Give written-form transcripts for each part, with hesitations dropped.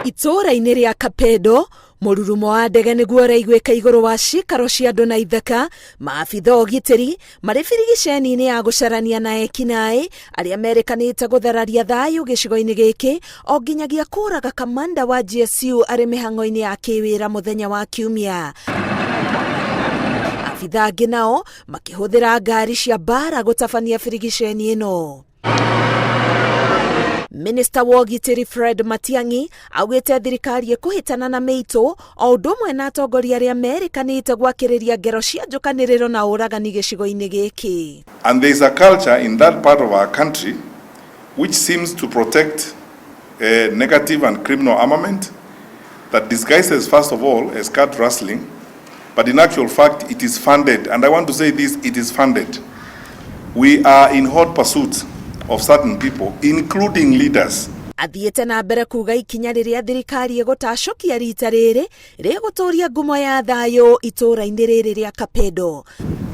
Itũũra-inĩ rĩa Kapedo, mũrurumo wa ndege nĩguo ũraiguĩka igũrũ wa ciikaro cia andũ na ithaka, maabitha ũgitĩri marĩ birigiceni-inĩ ya gũcarania na Ekinai arĩa merĩkanĩte gũthararia thayũ gĩcigo-inĩ gĩkĩ o nginyagia kũraga kamanda wa GSU arĩ mĩhang'o-inĩ ya kĩwĩra mũthenya wa Kiumia. Abitha angĩ nao makĩhũthĩra ngari cia mbaara gũtabania birigiceni ĩno. Minister wa ũgitĩri Fred Matiang'i augĩte thirikari ĩkũhĩtana na mĩitũ o ũndũ ũmwe na atongoria arĩa merĩkanĩte gwakĩrĩria ngero cia njũkanĩrĩro na ũragani gĩcigo-inĩ gĩkĩ. And there is a culture in that part of our country which seems to protect negative and criminal armament that disguises first of all as card rustling, but in actual fact it is funded, and I want to say this, it is funded. We are in hot pursuit of certain people, including leaders. Athiĩte na mbere kuga ikinya rĩrĩa thirikari ĩgũtacũkia rita rĩrĩ rĩgũtũũria ngumo ya thayũ itũũra-inĩ rĩrĩ rĩa Kapedo.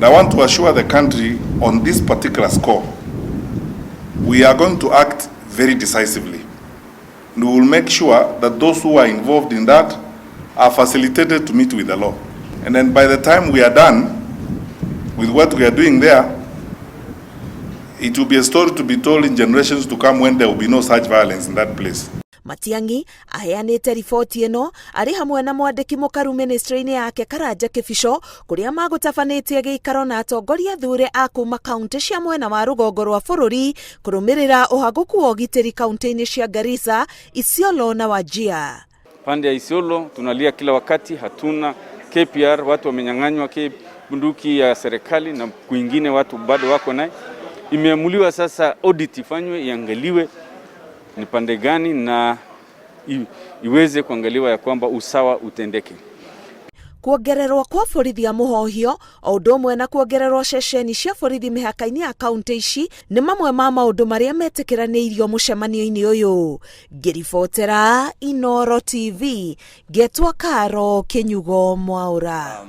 I want to assure the country on this particular score, we are going to act very decisively. We will make sure that those who are involved in that are facilitated to meet with the law. And then by the time we are done with what we are doing there, it will be a story to be told in generations to come when there will be no such violence in that place. Matiang'i aheanĩte riboti ĩno arĩ hamwe na mwandĩki mũkaru ministry-inĩ yake Karanja Kĩbico kũrĩa magũtabanĩtie gĩikaro na atongoria thure a kuma kaunti cia mwena wa rũgongo rwa bũrũri kũrũmĩrĩra ũhagũku wa ũgitĩri kaunti-inĩ cia Garissa, Isiolo na Wajir. Pande ya Isiolo tunalia kila wakati, hatuna KPR, watu wamenyang'anywa bunduki ya serikali na kwingine watu bado wako naye. Imeamuliwa sasa audit ifanywe, iangaliwe ni pande gani na iweze kuangaliwa ya kwamba usawa utendeke. Kuongererwa kwa borithi a mũhohio o ũndũ ũmwe na kuongererwa ceceni cia borithi mĩhaka-inĩ ya kaunti ici nĩ mamwe ma maũndũ marĩa metĩkĩranĩirio mũcemanio-inĩ ũyũ. Ngĩribotera Inooro TV, Getwa Karo Kĩnyugo Mwaũra.